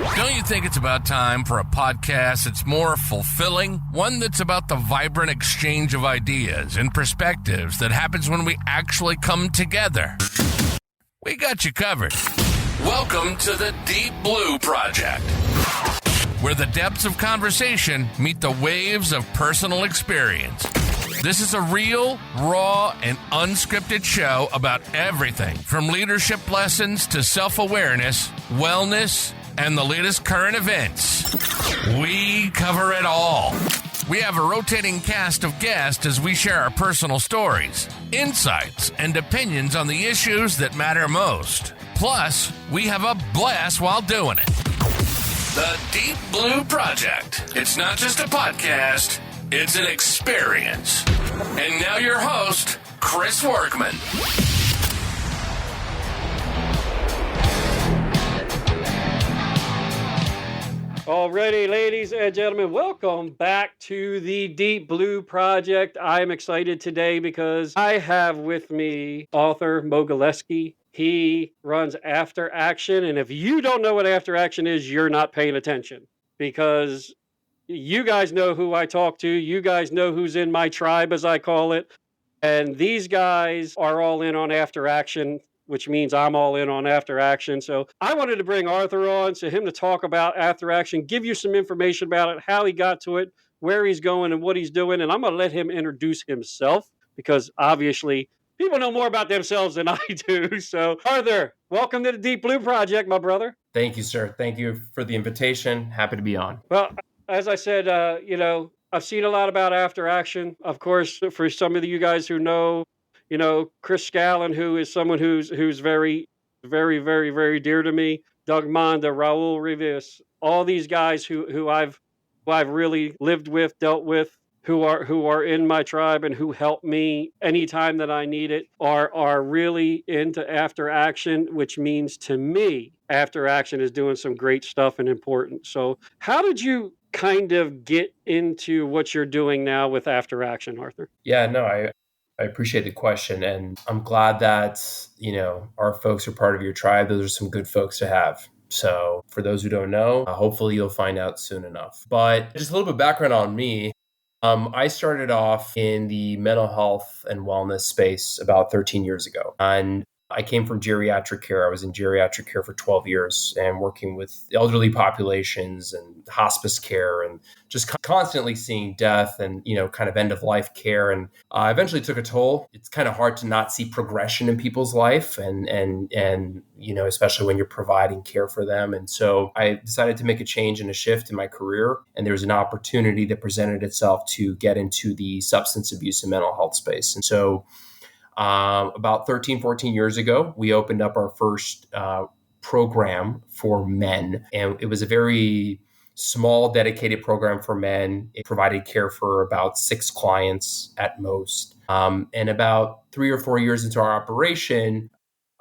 Don't you think it's about time for a podcast that's more fulfilling? One that's about the vibrant exchange of ideas and perspectives that happens when we actually come together. We got you covered. Welcome to the Deep Blue Project, where the depths of conversation meet the waves of personal experience. This is a real, raw, and unscripted show about everything from leadership lessons to self-awareness, wellness, and the latest current events. We cover it all. We have a rotating cast of guests as we share our personal stories, insights, and opinions on the issues that matter most. Plus, we have a blast while doing it. The Deep Blue Project. It's not just a podcast, it's an experience. And now your host, Chris Workman. Alrighty, ladies and gentlemen, welcome back to the Deep Blue Project. I'm excited today because I have with me Arthur Mogilevski. He runs After Action, and if you don't know what After Action is, you're not paying attention, because you guys know who I talk to. You guys know who's in my tribe, as I call it. And these guys are all in on After Action, which means I'm all in on After Action. So I wanted to bring Arthur on, so him to talk about After Action, give you some information about it, how he got to it, where he's going, and what he's doing. And I'm going to let him introduce himself, because obviously people know more about themselves than I do. So Arthur, welcome to the Deep Blue Project, my brother. Thank you, sir. Thank you for the invitation. Happy to be on. Well, as I said, I've seen a lot about After Action. Of course, for some of you guys who know, Chris Scallon, who is someone who's very, very, very, very dear to me. Doug Monda, Raul Rivas, all these guys who I've really lived with, dealt with, who are in my tribe and who help me anytime that I need it, are really into After Action, which means to me, After Action is doing some great stuff and important. So how did you kind of get into what you're doing now with After Action, Arthur? Yeah, no, I appreciate the question, and I'm glad that, our folks are part of your tribe. Those are some good folks to have. So for those who don't know, hopefully you'll find out soon enough. But just a little bit of background on me. I started off in the mental health and wellness space about 13 years ago. And I came from geriatric care. I was in geriatric care for 12 years and working with elderly populations and hospice care and just constantly seeing death and, kind of end of life care. And eventually took a toll. It's kind of hard to not see progression in people's life and especially when you're providing care for them. And so I decided to make a change and a shift in my career. And there was an opportunity that presented itself to get into the substance abuse and mental health space. And so about 13, 14 years ago, we opened up our first program for men. And it was a very small, dedicated program for men. It provided care for about 6 clients at most. And about 3 or 4 years into our operation,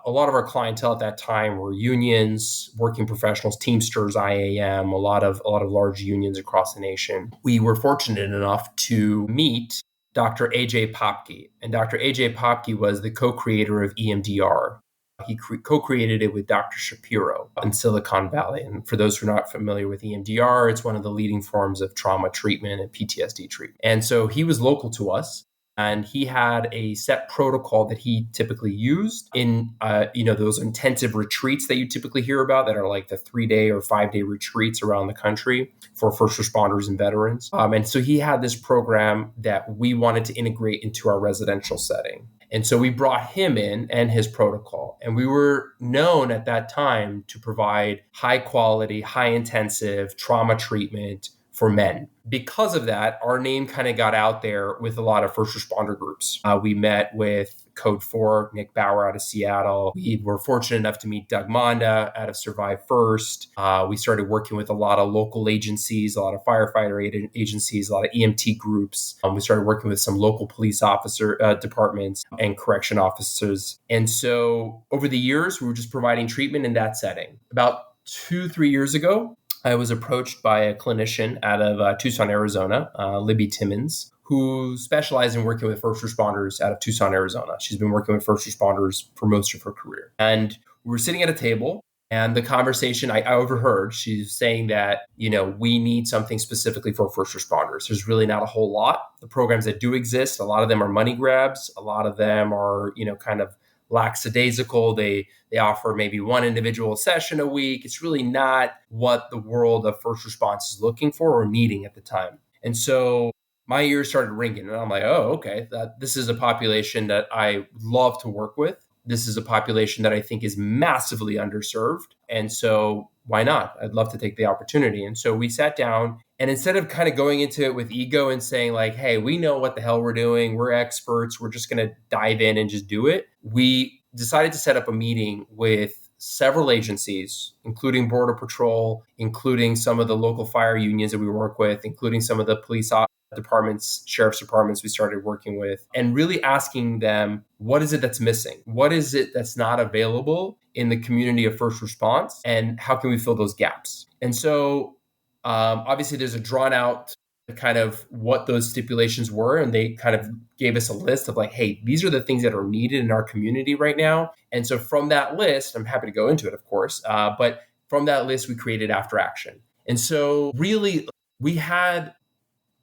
a lot of our clientele at that time were unions, working professionals, Teamsters, IAM, a lot of large unions across the nation. We were fortunate enough to meet Dr. AJ Popke. And Dr. AJ Popke was the co-creator of EMDR. He co-created it with Dr. Shapiro in Silicon Valley. And for those who are not familiar with EMDR, it's one of the leading forms of trauma treatment and PTSD treatment. And so he was local to us. And he had a set protocol that he typically used in, those intensive retreats that you typically hear about that are like the 3-day or 5-day retreats around the country for first responders and veterans. And so he had this program that we wanted to integrate into our residential setting. And so we brought him in and his protocol. And we were known at that time to provide high quality, high intensive trauma treatment for men. Because of that, our name kind of got out there with a lot of first responder groups. We met with Code 4, Nick Bauer out of Seattle. We were fortunate enough to meet Doug Monda out of Survive First. We started working with a lot of local agencies, a lot of firefighter agencies, a lot of EMT groups. We started working with some local police officer departments and correction officers. And so over the years, we were just providing treatment in that setting. About 2-3 years ago, I was approached by a clinician out of Tucson, Arizona, Libby Timmons, who specialized in working with first responders out of Tucson, Arizona. She's been working with first responders for most of her career. And we were sitting at a table And the conversation I overheard, she's saying that, we need something specifically for first responders. There's really not a whole lot. The programs that do exist, a lot of them are money grabs. A lot of them are, kind of lackadaisical. They offer maybe one individual session a week. It's really not what the world of first response is looking for or needing at the time. And so my ears started ringing, and I'm like, oh, okay, this is a population that I love to work with. This is a population that I think is massively underserved. And so why not? I'd love to take the opportunity. And so we sat down, and instead of kind of going into it with ego and saying like, hey, we know what the hell we're doing, we're experts, we're just going to dive in and just do it, we decided to set up a meeting with several agencies, including Border Patrol, including some of the local fire unions that we work with, including some of the police departments, sheriff's departments we started working with, and really asking them, what is it that's missing? What is it that's not available in the community of first response? And how can we fill those gaps? And so obviously there's a drawn out kind of what those stipulations were. And they kind of gave us a list of like, hey, these are the things that are needed in our community right now. And so from that list, I'm happy to go into it, of course, but from that list, we created After Action. And so really, we had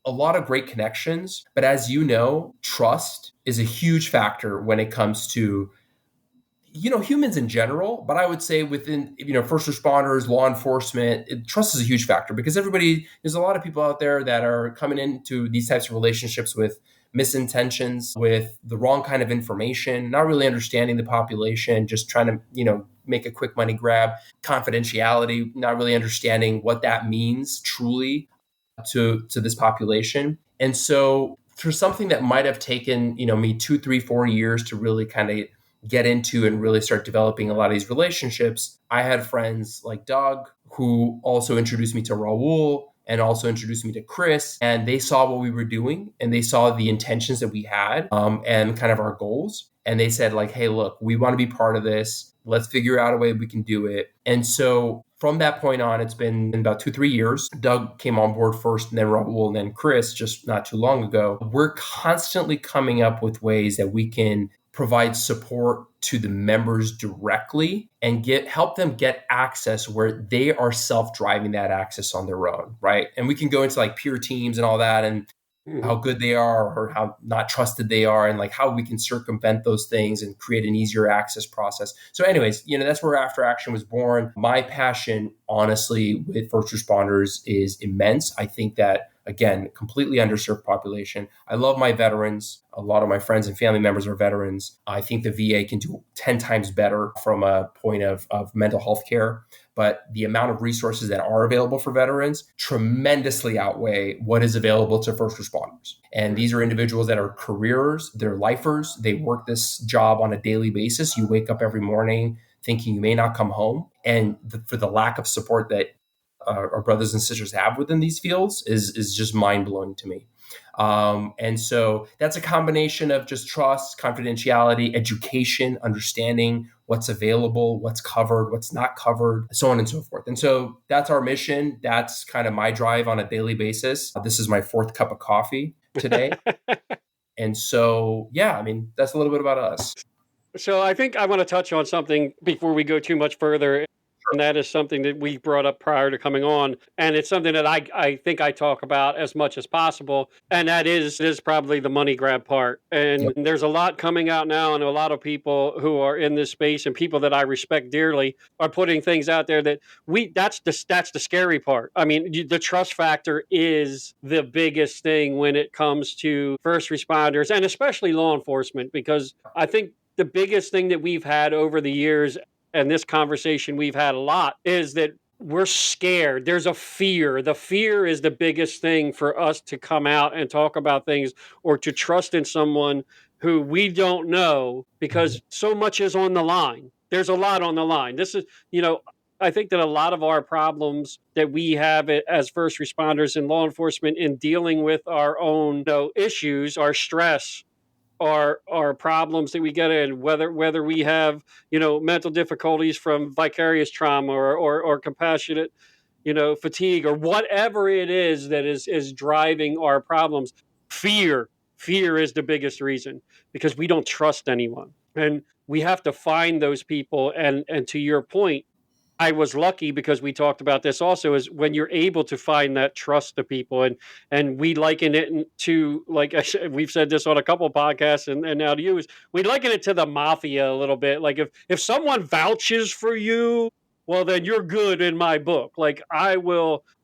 a lot of great connections, but as you know, trust is a huge factor when it comes to, humans in general, but I would say within, first responders, law enforcement, trust is a huge factor because there's a lot of people out there that are coming into these types of relationships with misintentions, with the wrong kind of information, not really understanding the population, just trying to, make a quick money grab, confidentiality, not really understanding what that means truly to this population. And so for something that might have taken, me 2, 3, 4 years to really kind of get into and really start developing a lot of these relationships, I had friends like Doug who also introduced me to Raul and also introduced me to Chris. And they saw what we were doing and they saw the intentions that we had and kind of our goals. And they said like, hey, look, we want to be part of this. Let's figure out a way we can do it. And so from that point on, it's been about 2, 3 years. Doug came on board first, and then Raul, and then Chris just not too long ago. We're constantly coming up with ways that we can provide support to the members directly and help them get access where they are self-driving that access on their own, right? And we can go into like peer teams and all that and how good they are or how not trusted they are and like how we can circumvent those things and create an easier access process. So anyways, that's where After Action was born. My passion, honestly, with first responders is immense. I think that, again, completely underserved population. I love my veterans. A lot of my friends and family members are veterans. I think the VA can do 10 times better from a point of mental health care. But the amount of resources that are available for veterans tremendously outweigh what is available to first responders. And these are individuals that are careers, they're lifers, they work this job on a daily basis. You wake up every morning thinking you may not come home. And for the lack of support that our brothers and sisters have within these fields is just mind-blowing to me. And so that's a combination of just trust, confidentiality, education, understanding what's available, what's covered, what's not covered, so on and so forth. And so that's our mission. That's kind of my drive on a daily basis. This is my 4th cup of coffee today. And so, yeah, that's a little bit about us. So I think I want to touch on something before we go too much further. And that is something that we brought up prior to coming on. And it's something that I think I talk about as much as possible. And that is probably the money grab part. And there's a lot coming out now. And a lot of people who are in this space and people that I respect dearly are putting things out there that that's the scary part. The trust factor is the biggest thing when it comes to first responders and especially law enforcement, because I think the biggest thing that we've had over the years, and this conversation we've had a lot, is that we're scared. There's a fear. The fear is the biggest thing for us to come out and talk about things or to trust in someone who we don't know, because so much is on the line. There's a lot on the line. This is, I think that a lot of our problems that we have as first responders and law enforcement in dealing with our own issues, our stress, are problems that we get in, whether we have mental difficulties from vicarious trauma or compassionate fatigue or whatever it is that is driving our problems. Fear is the biggest reason, because we don't trust anyone, and we have to find those people. And to your point, I was lucky because we talked about this also is when you're able to find that trust of people and we liken it to like we've said this on a couple of podcasts and now to you is we liken it to the mafia a little bit. Like if someone vouches for you, well then you're good in my book. Like I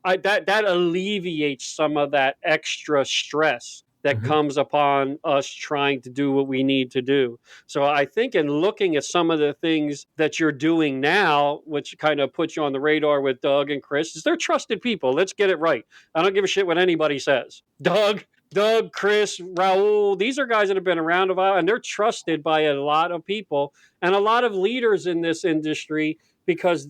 that alleviates some of that extra stress that Mhm. comes upon us trying to do what we need to do. So I think in looking at some of the things that you're doing now, which kind of puts you on the radar with Doug and Chris, is they're trusted people. Let's get it right. I don't give a shit what anybody says. Doug, Chris, Raul, these are guys that have been around a while and they're trusted by a lot of people and a lot of leaders in this industry because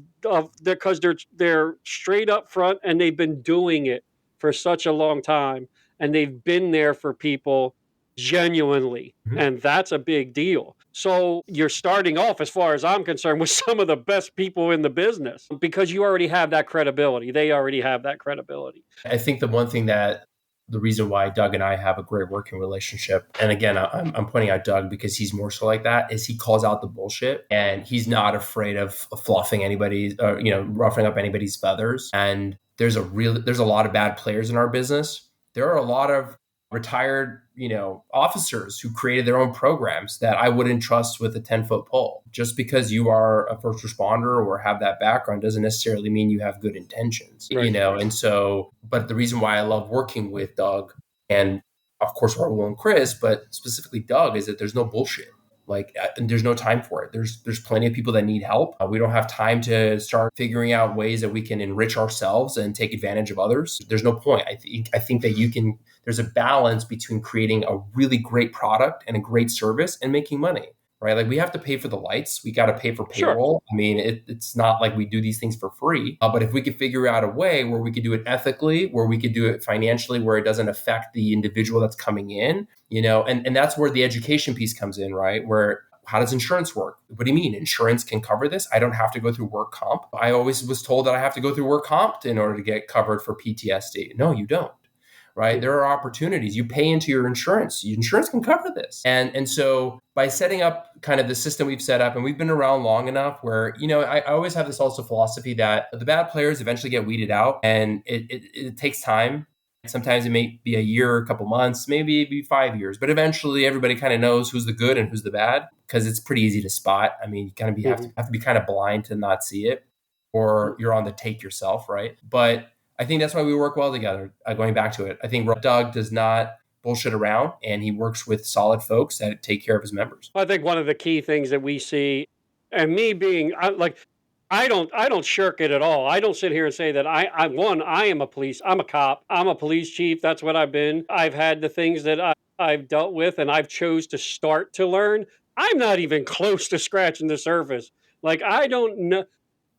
they're straight up front and they've been doing it for such a long time and they've been there for people genuinely. Mhm. And that's a big deal. So you're starting off, as far as I'm concerned, with some of the best people in the business because you already have that credibility. They already have that credibility. I think the one thing that the reason why Doug and I have a great working relationship, and again, I'm pointing out Doug because he's more so like that, is he calls out the bullshit and he's not afraid of fluffing anybody, or, roughing up anybody's feathers. And there's a lot of bad players in our business. There are a lot of retired, officers who created their own programs that I wouldn't trust with a 10-foot pole. Just because you are a first responder or have that background doesn't necessarily mean you have good intentions, Right. and so, but the reason why I love working with Doug and of course Raul and Chris, but specifically Doug, is that there's no bullshit. Like, and there's no time for it. There's plenty of people that need help. We don't have time to start figuring out ways that we can enrich ourselves and take advantage of others. There's no point. I think that you can. There's a balance between creating a really great product and a great service and making money, right? Like we have to pay for the lights. We got to pay for Sure. payroll. I mean, it's not like we do these things for free. But if we could figure out a way where we could do it ethically, where we could do it financially, where it doesn't affect the individual that's coming in, and that's where the education piece comes in, right? Where how does insurance work? What do you mean? Insurance can cover this? I don't have to go through work comp. I always was told that I have to go through work comp in order to get covered for PTSD. No, you don't. Right? There are opportunities. You pay into your insurance. Your insurance can cover this. And so by setting up kind of the system we've set up, and we've been around long enough where, I always have this also philosophy that the bad players eventually get weeded out, and it takes time. Sometimes it may be a year, a couple months, maybe it'd be 5 years, but eventually everybody kind of knows who's the good and who's the bad because it's pretty easy to spot. I mean, you kind of have to be kind of blind to not see it, or you're on the take yourself, right? But I think that's why we work well together. Going back to it, I think Doug does not bullshit around, and he works with solid folks that take care of his members. I think one of the key things that we see, and me being I don't shirk it at all. I don't sit here and say that I am a police, I'm a cop, I'm a police chief. That's what I've been. I've had the things that I've dealt with, and I've chose to start to learn. I'm not even close to scratching the surface. Like I don't know,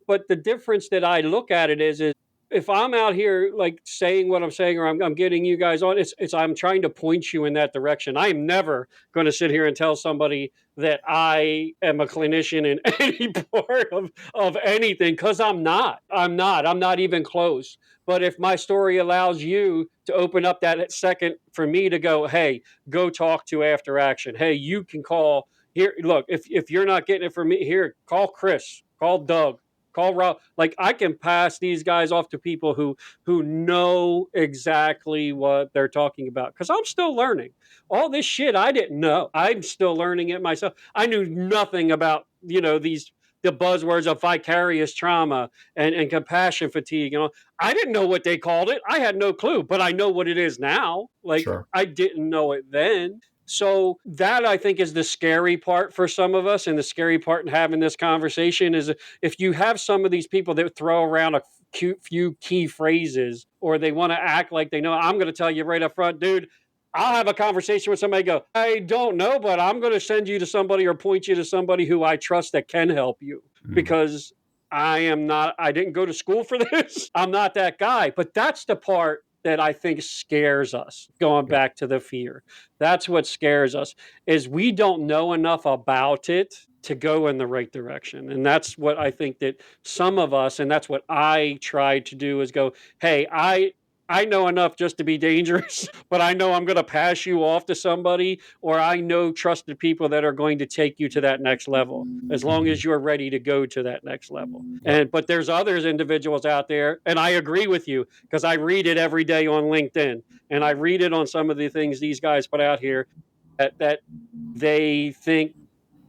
but the difference that I look at it is if I'm out here like saying what I'm saying, or I'm getting you guys on, it's I'm trying to point you in that direction. I'm never going to sit here and tell somebody that I am a clinician in any part of anything because I'm not even close. But if my story allows you to open up that second for me to go, hey, go talk to After Action. Hey, you can call here. Look, if you're not getting it from me, here, call Chris, call Doug, call Rob. Like I can pass these guys off to people who know exactly what they're talking about because I'm still learning. All this shit I didn't know. I'm still learning it myself. I knew nothing about these the buzzwords of vicarious trauma and compassion fatigue. I didn't know what they called it. I had no clue, but I know what it is now. Like Sure. I didn't know it then. So that I think is the scary part for some of us, and the scary part in having this conversation is if you have some of these people that throw around a few key phrases, or they want to act like they know. I'm going to tell you right up front, dude. I'll have a conversation with somebody. Go, I don't know, but I'm going to send you to somebody or point you to somebody who I trust that can help you because I am not. I didn't go to school for this. I'm not that guy. But that's the part that I think scares us. Going Yeah. back to the fear, that's what scares us is we don't know enough about it to go in the right direction. And that's what I think that some of us, and that's what I tried to do is go, hey, I know enough just to be dangerous, but I know I'm going to pass you off to somebody, or I know trusted people that are going to take you to that next level as long Mhm. as you're ready to go to that next level. Yep. But there's others individuals out there, and I agree with you because I read it every day on LinkedIn, and I read it on some of the things these guys put out here that they think,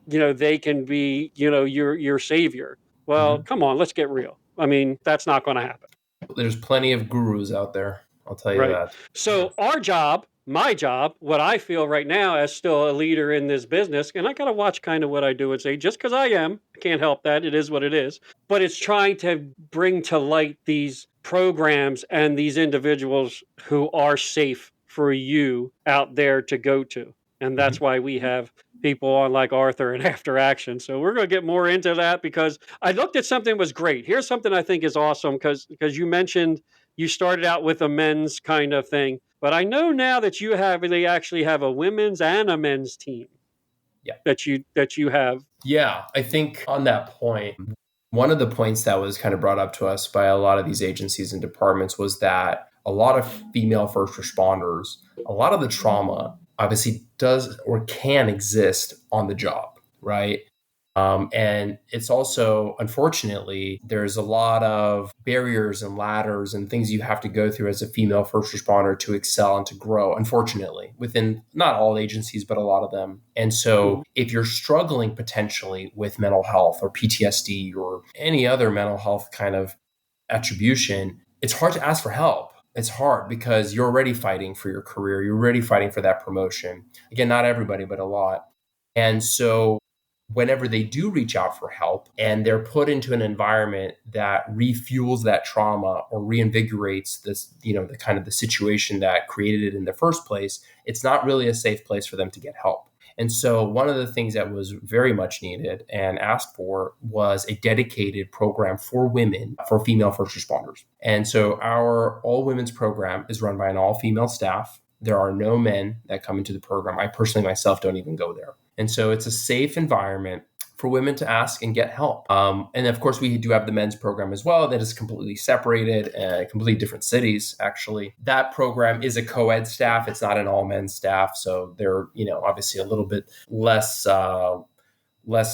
they can be, your savior. Well, Mhm. come on, let's get real. I mean, that's not going to happen. There's plenty of gurus out there. I'll tell you Right. that. So our job, my job, what I feel right now as still a leader in this business, and I got to watch kind of what I do and say, just because I am, I can't help that. It is what it is. But it's trying to bring to light these programs and these individuals who are safe for you out there to go to. And Mhm. that's why we have people on like Arthur and After Action. So we're going to get more into that because I looked at something that was great. Here's something I think is awesome because you mentioned you started out with a men's kind of thing, but I know now that they actually have a women's and a men's team Yeah. that you have. Yeah. I think on that point, one of the points that was kind of brought up to us by a lot of these agencies and departments was that a lot of female first responders, a lot of the trauma obviously does or can exist on the job, right? And it's also, unfortunately, there's a lot of barriers and ladders and things you have to go through as a female first responder to excel and to grow, unfortunately, within not all agencies, but a lot of them. And so Mhm. if you're struggling potentially with mental health or PTSD or any other mental health kind of attribution, it's hard to ask for help. It's hard because you're already fighting for your career. You're already fighting for that promotion. Again, not everybody, but a lot. And so whenever they do reach out for help and they're put into an environment that refuels that trauma or reinvigorates this, the kind of the situation that created it in the first place, it's not really a safe place for them to get help. And so one of the things that was very much needed and asked for was a dedicated program for women, for female first responders. And so our all women's program is run by an all female staff. There are no men that come into the program. I personally myself don't even go there. And so it's a safe environment for women to ask and get help. And of course, we do have the men's program as well that is completely separated, completely different cities, actually. That program is a co-ed staff. It's not an all men's staff. So they're, obviously a little bit less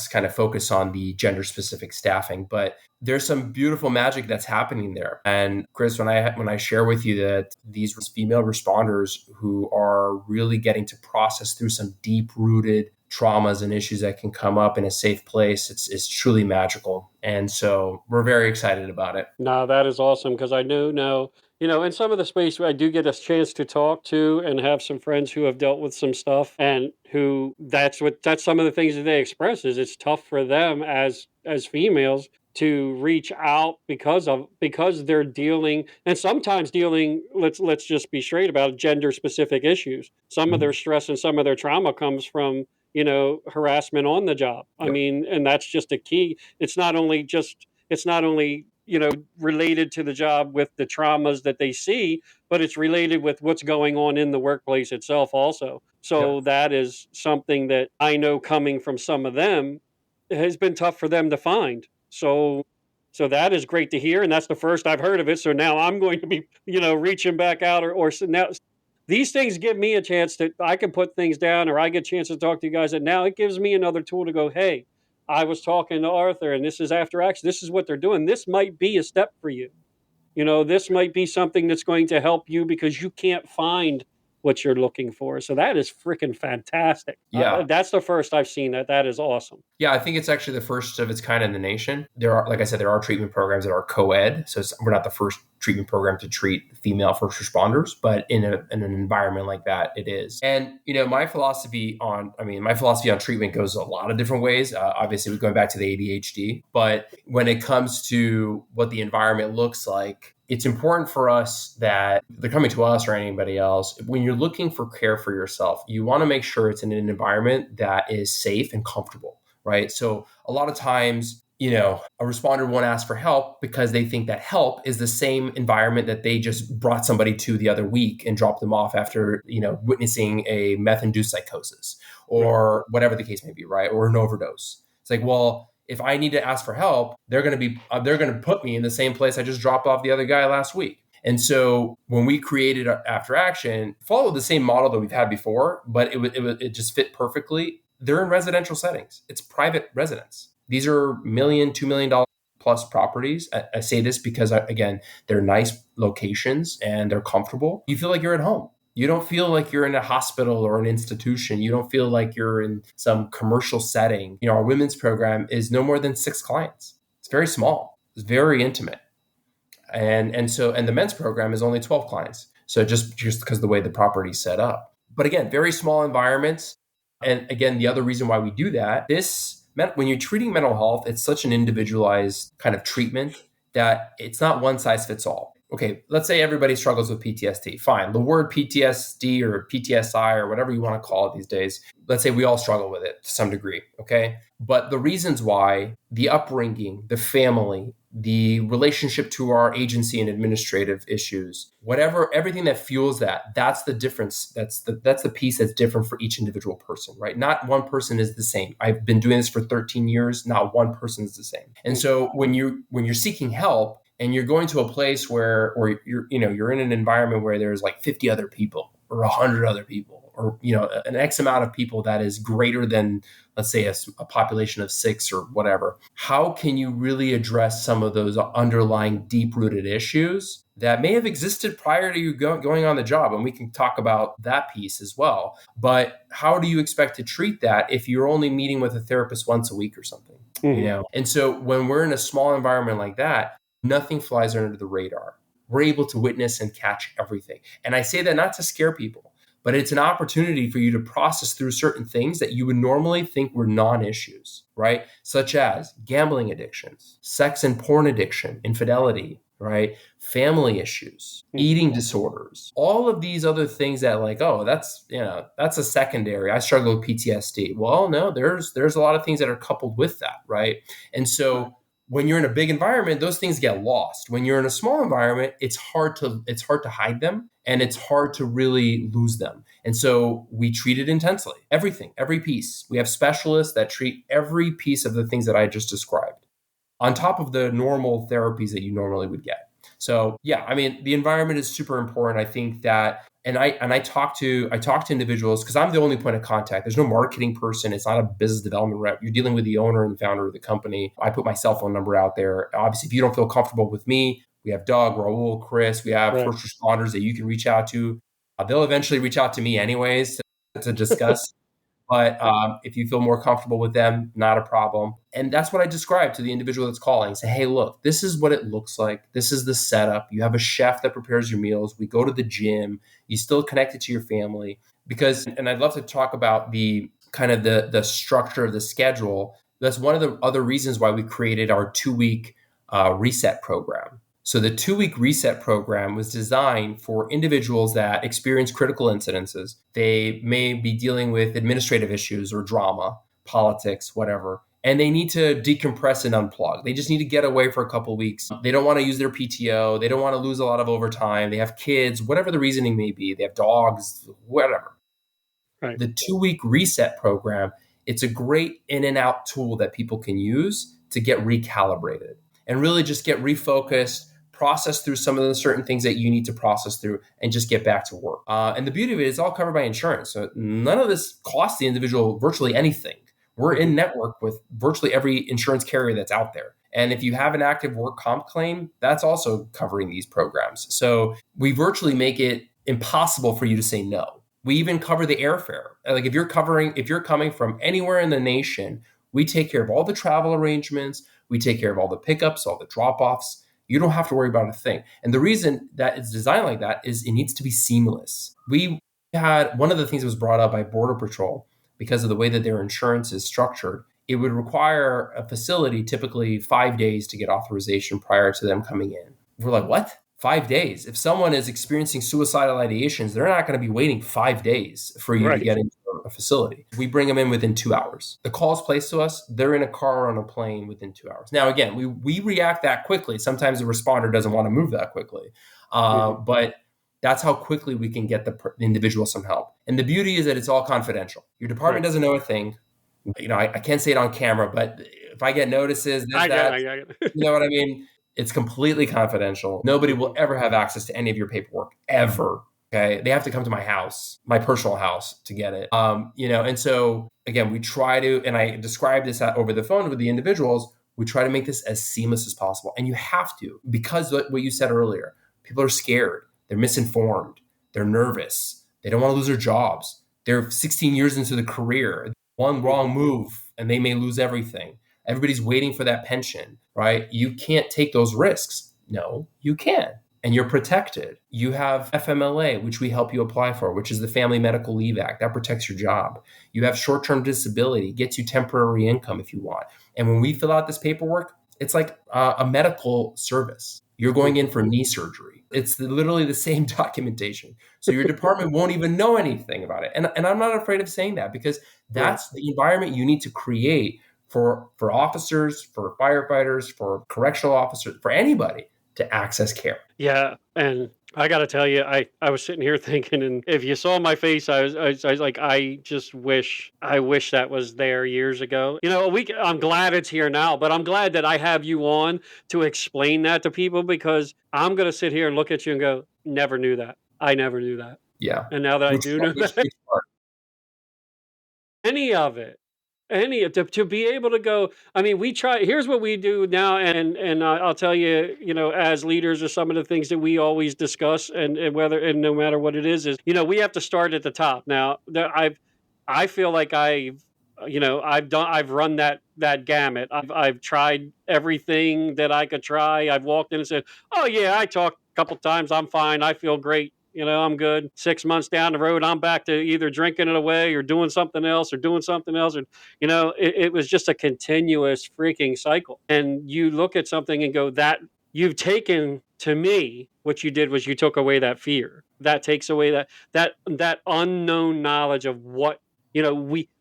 kind of focus on the gender specific staffing, but there's some beautiful magic that's happening there. And Chris, when I share with you that these female responders who are really getting to process through some deep rooted traumas and issues that can come up in a safe place, it's truly magical. And so we're very excited about it. No, that is awesome because I know now, in some of the space I do get a chance to talk to and have some friends who have dealt with some stuff and who that's some of the things that they express is it's tough for them as females to reach out because they're dealing and sometimes dealing, let's just be straight about it, gender specific issues. Some of their Mhm. stress and some of their trauma comes from, harassment on the job. I Yep. mean, and that's just a key. It's not only related to the job with the traumas that they see, but it's related with what's going on in the workplace itself also. Yep. So that is something that I know coming from some of them has been tough for them to find. So that is great to hear, and that's the first I've heard of it. So now I'm going to be, reaching back out, or now these things give me a chance that I can put things down, or I get a chance to talk to you guys. And now it gives me another tool to go, hey, I was talking to Arthur, and this is After Action. This is what they're doing. This might be a step for you. This might be something that's going to help you because you can't find what you're looking for. So that is freaking fantastic. Yeah. That's the first I've seen that. That is awesome. Yeah, I think it's actually the first of its kind in the nation. There are, like I said, there are treatment programs that are co-ed. So we're not the first treatment program to treat female first responders, but in an environment like that, it is. And, my philosophy on treatment goes a lot of different ways. Obviously, we're going back to the ADHD, but when it comes to what the environment looks like, it's important for us that they're coming to us or anybody else. When you're looking for care for yourself, you want to make sure it's in an environment that is safe and comfortable, right? So a lot of times, a responder won't ask for help because they think that help is the same environment that they just brought somebody to the other week and dropped them off after, witnessing a meth-induced psychosis Right. or whatever the case may be, right? Or an overdose. It's like, well, if I need to ask for help, they're going to put me in the same place I just dropped off the other guy last week. And so when we created After Action, followed the same model that we've had before, but it just fit perfectly. They're in residential settings. It's private residence. These are $1 million, $2 million plus properties. I say this because, again, they're nice locations and they're comfortable. You feel like you're at home. You don't feel like you're in a hospital or an institution. You don't feel like you're in some commercial setting. Our women's program is no more than 6 clients. It's very small. It's very intimate. And the men's program is only 12 clients. So just because of the way the property is set up. But again, very small environments. And again, the other reason why we do that, when you're treating mental health, it's such an individualized kind of treatment that it's not one size fits all. Okay, let's say everybody struggles with PTSD. Fine. The word PTSD or PTSI or whatever you want to call it these days, let's say we all struggle with it to some degree. Okay. But the reasons why, the upbringing, the family, the relationship to our agency and administrative issues, everything that fuels that's the difference. That's the piece that's different for each individual person, right? Not one person is the same. I've been doing this for 13 years. Not one person is the same. And so when you're seeking help, and you're going to a place where you're in an environment where there's like 50 other people or 100 other people, or an X amount of people that is greater than, let's say, a population of 6 or whatever. How can you really address some of those underlying deep-rooted issues that may have existed prior to you going on the job? And we can talk about that piece as well. But how do you expect to treat that if you're only meeting with a therapist once a week or something? Mm-hmm. And so when we're in a small environment like that, nothing flies under the radar. We're able to witness and catch everything. And I say that not to scare people, but it's an opportunity for you to process through certain things that you would normally think were non-issues, right? Such as gambling addictions, sex and porn addiction, infidelity, right? Family issues, eating disorders, all of these other things that that's a secondary. I struggle with PTSD. Well, no, there's a lot of things that are coupled with that, right? And so when you're in a big environment, those things get lost. When you're in a small environment, it's hard to hide them, and it's hard to really lose them. And so we treat it intensely. Everything, every piece. We have specialists that treat every piece of the things that I just described, on top of the normal therapies that you normally would get. So yeah, I mean, the environment is super important. I think that, and I talk to individuals because I'm the only point of contact. There's no marketing person. It's not a business development rep. You're dealing with the owner and the founder of the company. I put my cell phone number out there. Obviously, if you don't feel comfortable with me, we have Doug, Raul, Chris. We have first responders that you can reach out to. They'll eventually reach out to me anyways to discuss. But if you feel more comfortable with them, not a problem. And that's what I describe to the individual that's calling. Say, hey, look, this is what it looks like. This is the setup. You have a chef that prepares your meals. We go to the gym. You still connected to your family. And I'd love to talk about the kind of the structure of the schedule. That's one of the other reasons why we created our 2-week reset program. So the 2-week reset program was designed for individuals that experience critical incidences. They may be dealing with administrative issues or drama, politics, whatever, and they need to decompress and unplug. They just need to get away for a couple of weeks. They don't want to use their PTO. They don't want to lose a lot of overtime. They have kids, whatever the reasoning may be. They have dogs, whatever. Right. The 2-week reset program, it's a great in and out tool that people can use to get recalibrated and really just get refocused, process through some of the certain things that you need to process through, and just get back to work. And the beauty of it is all covered by insurance. So none of this costs the individual virtually anything. We're in network with virtually every insurance carrier that's out there. And if you have an active work comp claim, that's also covering these programs. So we virtually make it impossible for you to say no. We even cover the airfare. Like if you're coming from anywhere in the nation, we take care of all the travel arrangements. We take care of all the pickups, all the drop-offs. You don't have to worry about a thing. And the reason that it's designed like that is it needs to be seamless. We had one of the things that was brought up by Border Patrol because of the way that their insurance is structured. It would require a facility typically 5 days to get authorization prior to them coming in. We're like, what? 5 days? If someone is experiencing suicidal ideations, they're not going to be waiting 5 days for you to get into a facility. We bring them in within 2 hours. The call is placed to us. They're in a car or on a plane within 2 hours. Now, again, we react that quickly. Sometimes the responder doesn't want to move that quickly. But that's how quickly we can get the individual some help. And the beauty is that it's all confidential. Your department doesn't know a thing. I can't say it on camera, but if I get notices, you know what I mean? It's completely confidential. Nobody will ever have access to any of your paperwork ever. Okay. They have to come to my house, my personal house, to get it. And so again, we try to, and I describe this over the phone with the individuals, we try to make this as seamless as possible. And you have to, because what you said earlier, people are scared, they're misinformed, they're nervous, they don't want to lose their jobs. They're 16 years into the career, one wrong move, and they may lose everything. Everybody's waiting for that pension, right? You can't take those risks. No, you can. And you're protected. You have FMLA, which we help you apply for, which is the Family Medical Leave Act. That protects your job. You have short-term disability, gets you temporary income if you want. And when we fill out this paperwork, it's like a medical service. You're going in for knee surgery. It's literally the same documentation. So your department won't even know anything about it. And I'm not afraid of saying that, because that's the environment you need to create for officers, for firefighters, for correctional officers, for anybody to access care. Yeah. And I got to tell you, I was sitting here thinking, and if you saw my face, I was like, I wish that was there years ago. I'm glad it's here now, but I'm glad that I have you on to explain that to people, because I'm going to sit here and look at you and go, never knew that. I never knew that. Yeah. And now that I do know that, any of it, to be able to go, I mean, we try, here's what we do now, and I'll tell you, as leaders, are some of the things that we always discuss, and whether, and no matter what it is, we have to start at the top. Now I feel like I've run that gamut. I've tried everything that I could try. I've walked in and said, oh yeah, I talked a couple times, I'm fine, I feel great, I'm good. 6 months down the road, I'm back to either drinking it away or doing something else, or it was just a continuous freaking cycle. And you look at something and go, that you've taken, to me, what you did was you took away that fear. That takes away that unknown knowledge of what,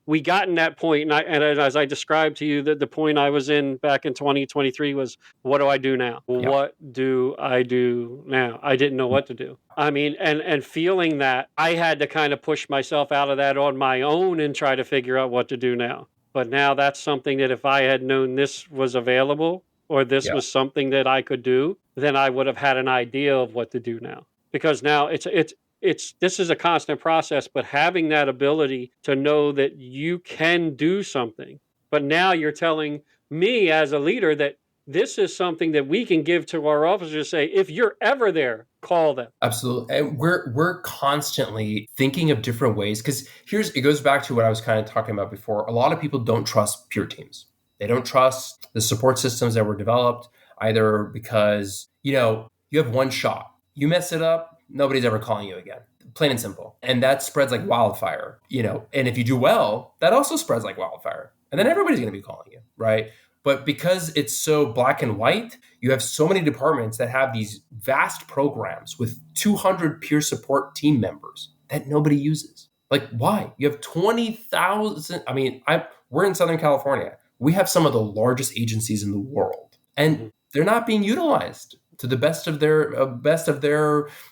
we got in that point. And as I described to you, the point I was in back in 2023 was, what do I do now? Yeah. What do I do now? I didn't know what to do. I mean, and feeling that I had to kind of push myself out of that on my own and try to figure out what to do now. But now that's something that if I had known this was available, or this Yeah. was something that I could do, then I would have had an idea of what to do now. Because now this is a constant process, but having that ability to know that you can do something. But now you're telling me as a leader that this is something that we can give to our officers, say, if you're ever there, call them. Absolutely. And we're constantly thinking of different ways, because it goes back to what I was kind of talking about before. A lot of people don't trust peer teams. They don't trust the support systems that were developed, either because, you have one shot. You mess it up, nobody's ever calling you again. Plain and simple. And that spreads like wildfire, and if you do well, that also spreads like wildfire. And then everybody's going to be calling you, right? But because it's so black and white, you have so many departments that have these vast programs with 200 peer support team members that nobody uses. Like, why? You have 20,000. I mean, we're in Southern California. We have some of the largest agencies in the world, and they're not being utilized to the best of their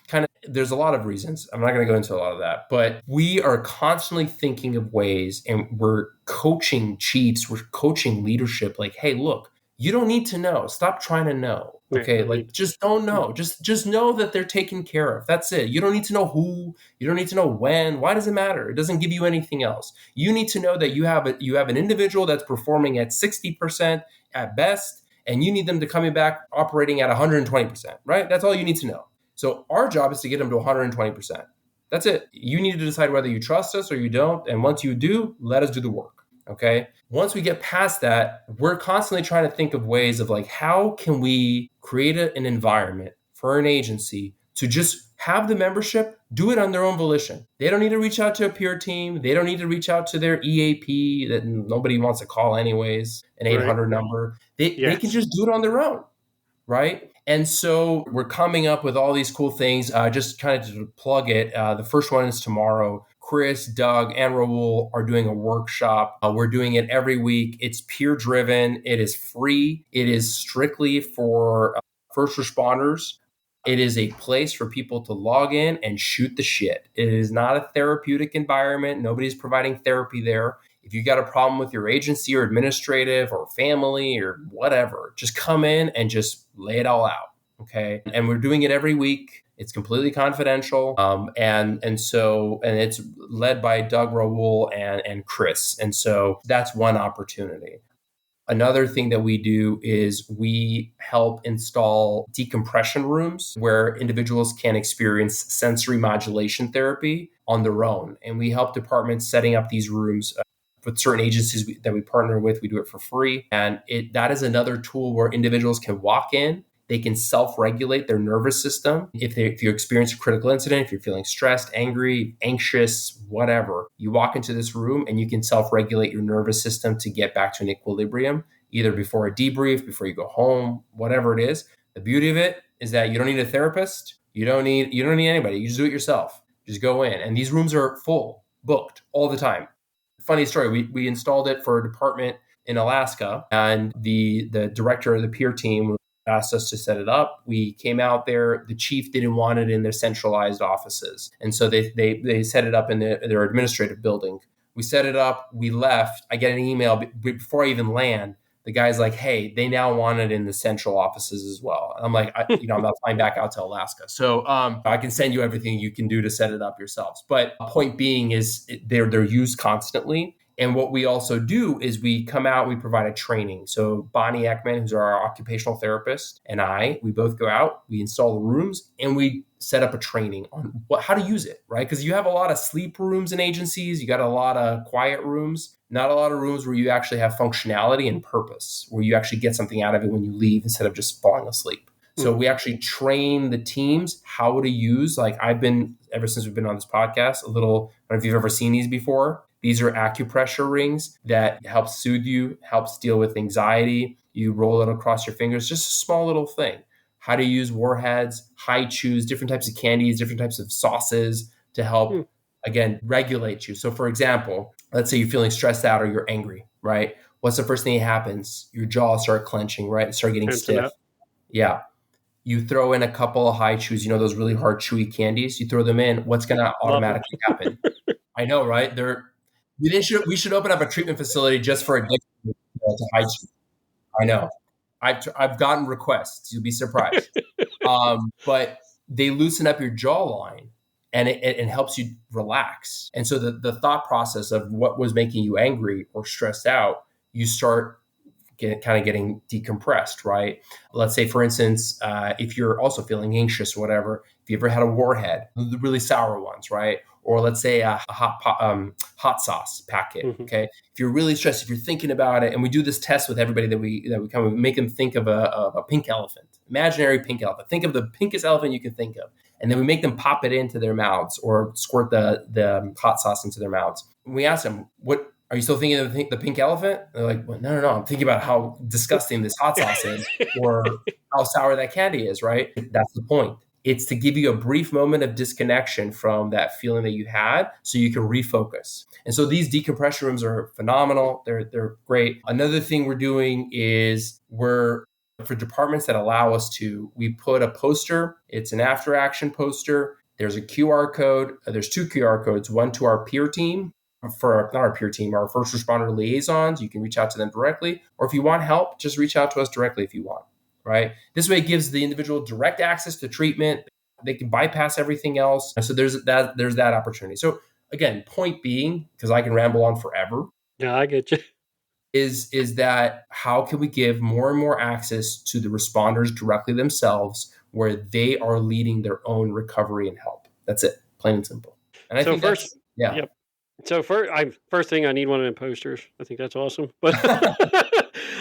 kind of. There's a lot of reasons. I'm not going to go into a lot of that, but we are constantly thinking of ways, and we're coaching chiefs, we're coaching leadership. Like, hey, look, you don't need to know. Stop trying to know. Okay, like, just don't know. Just know that they're taken care of. That's it. You don't need to know who. You don't need to know when. Why does it matter? It doesn't give you anything else. You need to know that you have an individual that's performing at 60% at best, and you need them to coming back operating at 120%. Right? That's all you need to know. So our job is to get them to 120%. That's it. You need to decide whether you trust us or you don't. And once you do, let us do the work. Okay. Once we get past that, we're constantly trying to think of ways of like, how can we create an environment for an agency to just have the membership do it on their own volition. They don't need to reach out to a peer team. They don't need to reach out to their EAP that nobody wants to call anyways, an 800 number. They can just do it on their own. Right. And so we're coming up with all these cool things. Just kind of to plug it. The first one is tomorrow. Chris, Doug, and Raul are doing a workshop. We're doing it every week. It's peer driven. It is free. It is strictly for first responders. It is a place for people to log in and shoot the shit. It is not a therapeutic environment. Nobody's providing therapy there. If you got a problem with your agency or administrative or family or whatever, just come in and just lay it all out. Okay. And we're doing it every week. It's completely confidential. And it's led by Doug Raoul and Chris. And so that's one opportunity. Another thing that we do is we help install decompression rooms where individuals can experience sensory modulation therapy on their own. And we help departments setting up these rooms with certain agencies that we partner with. We do it for free. And that is another tool where individuals can walk in. They can self-regulate their nervous system. If you experience a critical incident, if you're feeling stressed, angry, anxious, whatever, you walk into this room and you can self-regulate your nervous system to get back to an equilibrium, either before a debrief, before you go home, whatever it is. The beauty of it is that you don't need a therapist. You don't need anybody. You just do it yourself. Just go in. And these rooms are full, booked all the time. Funny story. We installed it for a department in Alaska, and the director of the peer team asked us to set it up. We came out there. The chief didn't want it in their centralized offices. And so they set it up in their administrative building. We set it up. We left. I get an email before I even land. The guy's like, hey, they now want it in the central offices as well. And I'm like, I'm not flying back out to Alaska. So I can send you everything you can do to set it up yourselves. But point being is they're used constantly. And what we also do is we come out, we provide a training. So Bonnie Ekman, who's our occupational therapist, and we both go out, we install the rooms, and we set up a training on how to use it, right? Because you have a lot of sleep rooms in agencies, you got a lot of quiet rooms, not a lot of rooms where you actually have functionality and purpose, where you actually get something out of it when you leave instead of just falling asleep. So we actually train the teams how to use, I've been, ever since we've been on this podcast, I don't know if you've ever seen these before. These are acupressure rings that help soothe you, helps deal with anxiety. You roll it across your fingers, just a small little thing. How to use warheads, high chews, different types of candies, different types of sauces to help, again, regulate you. So for example, let's say you're feeling stressed out or you're angry, right? What's the first thing that happens? Your jaw start clenching, right? Start getting stiff. Yeah. You throw in a couple of high chews, those really hard chewy candies, you throw them in, what's going to automatically happen? I know, right? We should open up a treatment facility just for addiction to high chew. I know. I've gotten requests. You'll be surprised. But they loosen up your jawline and it helps you relax. And so the thought process of what was making you angry or stressed out, you start getting decompressed, right? Let's say, for instance, if you're also feeling anxious or whatever, if you ever had a warhead, the really sour ones, right? Or let's say a hot sauce packet. Okay, if you're really stressed, if you're thinking about it, and we do this test with everybody that we come, we make them think of a pink elephant, imaginary pink elephant. Think of the pinkest elephant you can think of, and then we make them pop it into their mouths or squirt the hot sauce into their mouths. And we ask them, "What are you still thinking of the pink elephant?" They're like, well, no, I'm thinking about how disgusting this hot sauce is, or how sour that candy is. Right? That's the point. It's to give you a brief moment of disconnection from that feeling that you had so you can refocus. And so these decompression rooms are phenomenal. They're great. Another thing we're doing is for departments that allow us to, we put a poster. It's an after action poster. There's a QR code. There's 2 QR codes, one to our peer team, not our peer team, our first responder liaisons. You can reach out to them directly. Or if you want help, just reach out to us directly if you want. Right? This way it gives the individual direct access to treatment. They can bypass everything else. So there's that opportunity. So again, point being, because I can ramble on forever. Yeah, I get you. Is that how can we give more and more access to the responders directly themselves, where they are leading their own recovery and help? That's it, plain and simple. And I think Yep. So first thing, I need one of them posters. I think that's awesome. But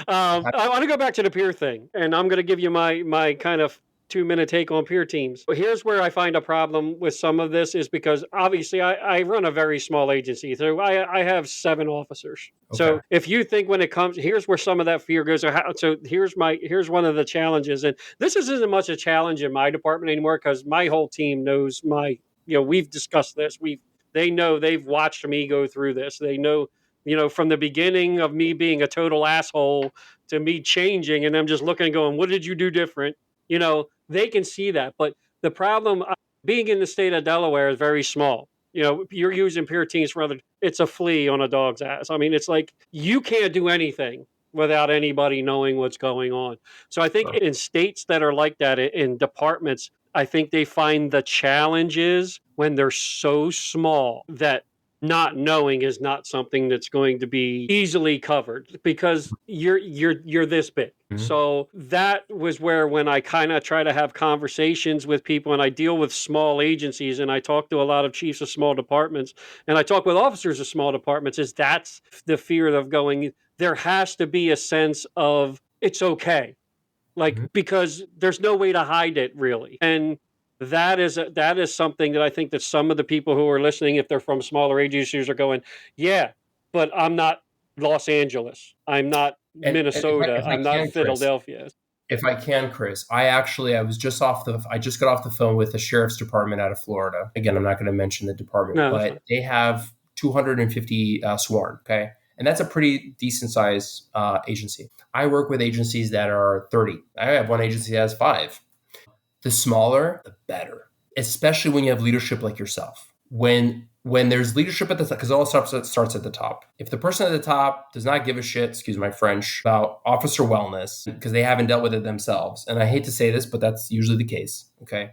I want to go back to the peer thing, and I'm going to give you my kind of 2-minute take on peer teams. Here's where I find a problem with some of this is because obviously I run a very small agency. So I have 7 officers. Okay. So if you think when it comes, here's where some of that fear goes. So here's one of the challenges. And this isn't much a challenge in my department anymore because my whole team knows we've discussed this. They know, they've watched me go through this. They know, from the beginning of me being a total asshole to me changing and them just looking and going, what did you do different? They can see that. But the problem being in the state of Delaware is very small. you're using Purines for other, it's a flea on a dog's ass. I mean, it's like you can't do anything without anybody knowing what's going on. So I think in states that are like that, in departments, I think they find the challenge is when they're so small that not knowing is not something that's going to be easily covered because you're this big. Mhm. So that was where, when I kind of try to have conversations with people, and I deal with small agencies, and I talk to a lot of chiefs of small departments, and I talk with officers of small departments, is that's the fear of going, there has to be a sense of it's okay, like, because there's no way to hide it really. And that is something that I think that some of the people who are listening, if they're from smaller agencies, are going, yeah, but I'm not Los Angeles, I'm not And Minnesota, if I I'm not can, Chris, Philadelphia. I just got off the phone with the sheriff's department out of Florida. Again, I'm not going to mention the department, No, but they have 250 sworn. Okay. And that's a pretty decent size agency. I work with agencies that are 30. I have one agency that has 5. The smaller, the better, especially when you have leadership like yourself. When there's leadership at the top, because it all starts at the top. If the person at the top does not give a shit, excuse my French, about officer wellness because they haven't dealt with it themselves, and I hate to say this, but that's usually the case. Okay,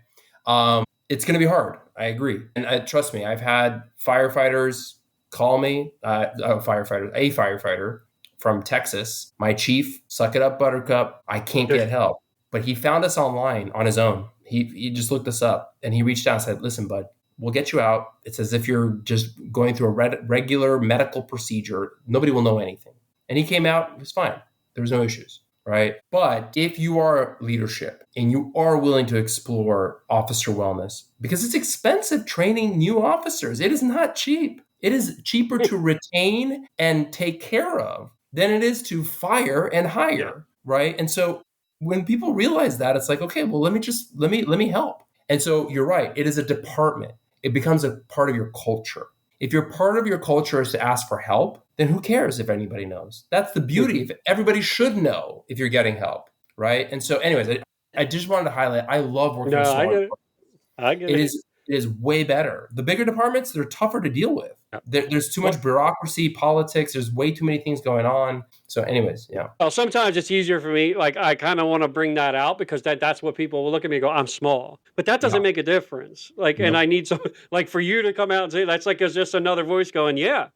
it's going to be hard. I agree, and trust me, I've had firefighters call me, a firefighter from Texas, my chief, suck it up, Buttercup. I can't get help, but he found us online on his own. He just looked us up and he reached out and said, "Listen, bud, we'll get you out. It's as if you're just going through a regular medical procedure. Nobody will know anything." And he came out, it was fine. There was no issues, right? But if you are leadership and you are willing to explore officer wellness, because it's expensive training new officers, it is not cheap. It is cheaper to retain and take care of than it is to fire and hire, right? And so when people realize that, it's like, okay, well, let me help. And so you're right. It is a department. It becomes a part of your culture. If your part of your culture is to ask for help, then who cares if anybody knows? That's the beauty of it. Everybody should know if you're getting help, right? And so anyways, I just wanted to highlight, I love working with small departments. I get It it. is way better. The bigger departments, they're tougher to deal with. There's too much bureaucracy, politics. There's way too many things going on. So anyways, yeah. Well, sometimes it's easier for me. Like, I kind of want to bring that out because that's what people will look at me and go, I'm small. But that doesn't make a difference. Like, and I need some, like, for you to come out and say, that's like, it's just another voice going, yeah.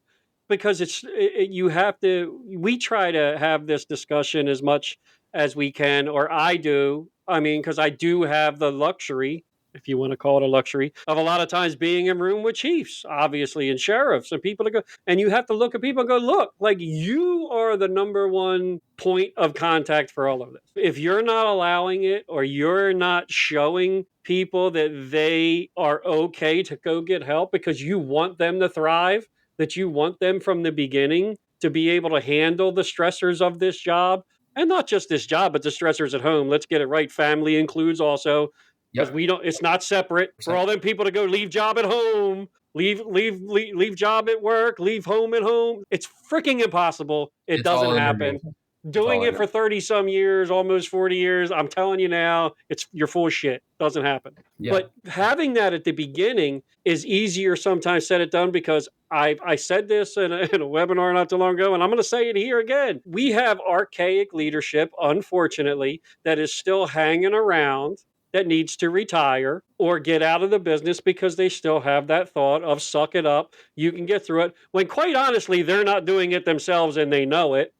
Because you have to, we try to have this discussion as much as we can, or I do. I mean, because I do have the luxury, if you want to call it a luxury, of a lot of times being in room with chiefs, obviously, and sheriffs and people to go, and you have to look at people and go, look, like, you are the number one point of contact for all of this. If you're not allowing it, or you're not showing people that they are okay to go get help because you want them to thrive, that you want them from the beginning to be able to handle the stressors of this job, and not just this job, but the stressors at home. Let's get it right. Family includes also, because we don't, it's not separate for all them people to go leave job at home, leave job at work, leave home at home. It's freaking impossible. It doesn't happen. Doing it for 30 some years, almost 40 years, I'm telling you now, you're full of shit. Doesn't happen. Yeah. But having that at the beginning is easier sometimes said it done, because I said this in a webinar not too long ago, and I'm going to say it here again. We have archaic leadership, unfortunately, that is still hanging around, that needs to retire or get out of the business because they still have that thought of suck it up, you can get through it, when quite honestly, they're not doing it themselves and they know it.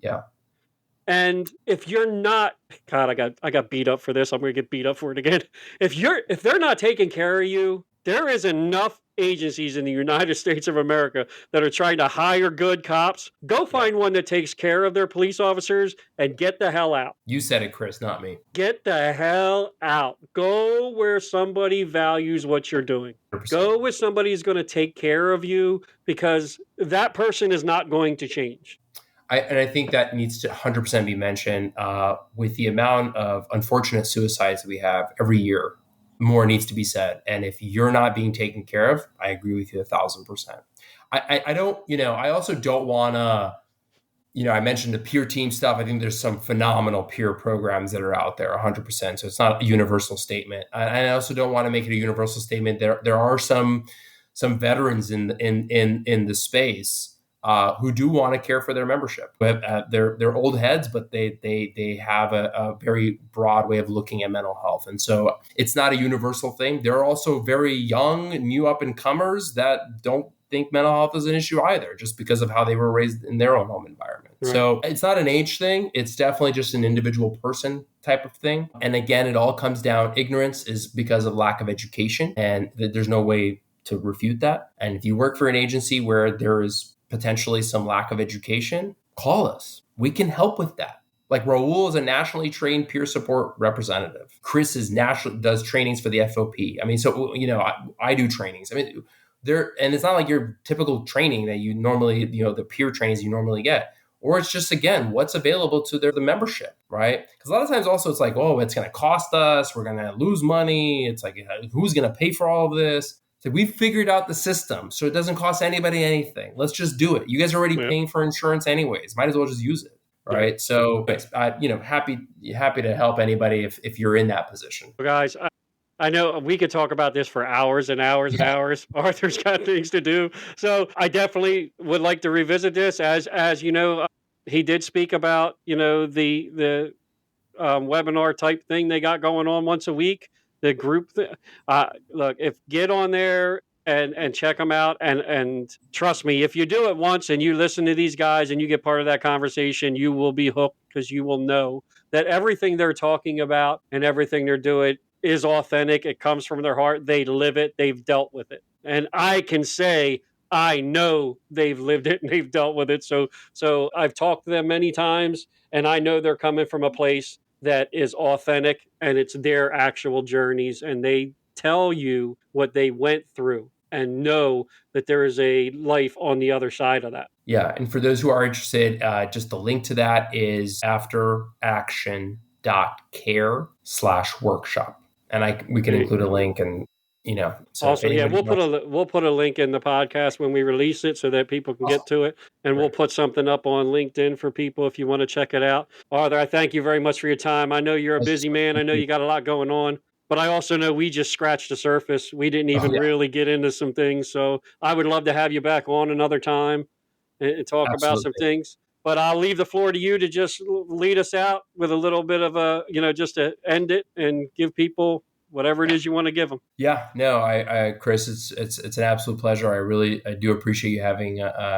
Yeah. And if you're not, God, I got beat up for this. I'm going to get beat up for it again. If they're not taking care of you, there is enough agencies in the United States of America that are trying to hire good cops. Go find one that takes care of their police officers and get the hell out. You said it, Chris, not me. Get the hell out. Go where somebody values what you're doing. 100%. Go with somebody who's going to take care of you, because that person is not going to change. I think that needs to 100% be mentioned. With the amount of unfortunate suicides that we have every year, more needs to be said. And if you're not being taken care of, I agree with you 1,000%. I don't, I also don't want to, I mentioned the peer team stuff. I think there's some phenomenal peer programs that are out there 100%. So it's not a universal statement. And I also don't want to make it a universal statement. There are some some veterans in the space who do want to care for their membership. They're old heads, but they have a very broad way of looking at mental health. And so it's not a universal thing. There are also very young, new up and comers that don't think mental health is an issue either, just because of how they were raised in their own home environment. Right. So it's not an age thing. It's definitely just an individual person type of thing. And again, it all comes down, ignorance is because of lack of education, and there's no way to refute that. And if you work for an agency where there is potentially some lack of education, call us. We can help with that. Like Raul is a nationally trained peer support representative. Chris does trainings for the FOP. I mean, so, I do trainings. I mean, and it's not like your typical training that you normally, the peer trainings you normally get, or it's just, again, what's available to the membership, right? Because a lot of times also it's like, oh, it's going to cost us. We're going to lose money. It's like, who's going to pay for all of this? So we figured out the system, so it doesn't cost anybody anything. Let's just do it. You guys are already paying for insurance anyways. Might as well just use it, right? Yeah. So, happy to help anybody if you're in that position. Well, guys, I know we could talk about this for hours and hours and hours. Arthur's got things to do, so I definitely would like to revisit this. As you know, he did speak about the webinar type thing they got going on once a week. The group, look, get on there and check them out, and trust me, if you do it once and you listen to these guys and you get part of that conversation, you will be hooked, because you will know that everything they're talking about and everything they're doing is authentic. It comes from their heart. They live it. They've dealt with it. And I can say, I know they've lived it and they've dealt with it. So I've talked to them many times, and I know they're coming from a place that is authentic, and it's their actual journeys, and they tell you what they went through and know that there is a life on the other side of that. Yeah. And for those who are interested, just the link to that is afteraction.care/workshop. And we can include a link, and so awesome. Yeah, we'll put a link in the podcast when we release it so that people can get to it, and we'll put something up on LinkedIn for people if you want to check it out. Arthur, I thank you very much for your time. I know you're a busy man. I know you got a lot going on, but I also know we just scratched the surface. We didn't even really get into some things. So I would love to have you back on another time and talk about some things. But I'll leave the floor to you to just lead us out with a little bit of just to end it and give people whatever it is you want to give them. Yeah, no, I Chris, it's an absolute pleasure. I do appreciate you having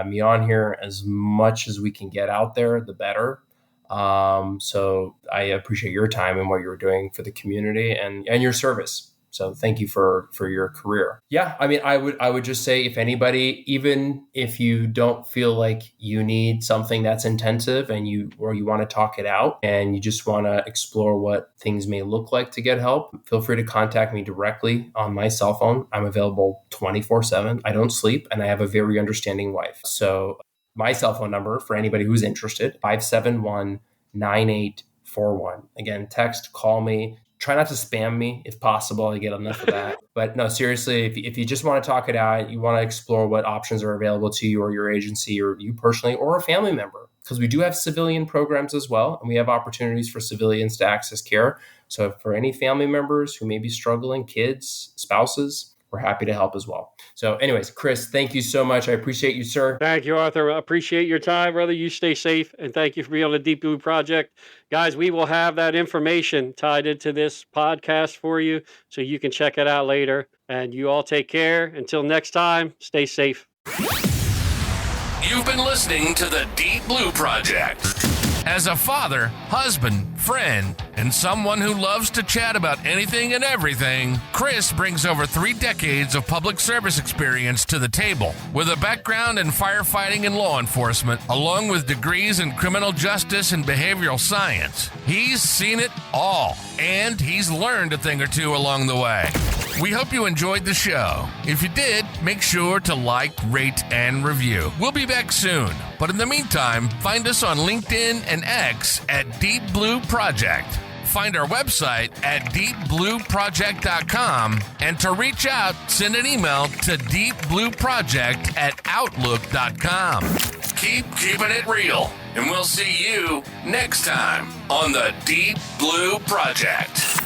me on here. As much as we can get out there, the better. So I appreciate your time and what you're doing for the community and your service. So thank you for your career. Yeah, I mean, I would just say, if anybody, even if you don't feel like you need something that's intensive and you want to talk it out and you just want to explore what things may look like to get help, feel free to contact me directly on my cell phone. I'm available 24/7. I don't sleep, and I have a very understanding wife. So my cell phone number for anybody who's interested, 571-9841. Again, text, call me. Try not to spam me if possible. I get enough of that. But no, seriously, if you just want to talk it out, you want to explore what options are available to you or your agency or you personally or a family member, because we do have civilian programs as well. And we have opportunities for civilians to access care. So for any family members who may be struggling, kids, spouses, we're happy to help as well. So anyways, Chris, thank you so much. I appreciate you, sir. Thank you, Arthur. I appreciate your time, brother. You stay safe, and thank you for being on the Deep Blue Project. Guys, we will have that information tied into this podcast for you, so you can check it out later. And you all take care. Until next time, stay safe. You've been listening to the Deep Blue Project. As a father, husband, friend, and someone who loves to chat about anything and everything, Chris brings over 3 decades of public service experience to the table. With a background in firefighting and law enforcement, along with degrees in criminal justice and behavioral science, he's seen it all, and he's learned a thing or two along the way. We hope you enjoyed the show. If you did, make sure to like, rate, and review. We'll be back soon. But in the meantime, find us on LinkedIn and X at Deep Blue Project. Find our website at deepblueproject.com. And to reach out, send an email to deepblueproject@outlook.com. Keep keeping it real, and we'll see you next time on the Deep Blue Project.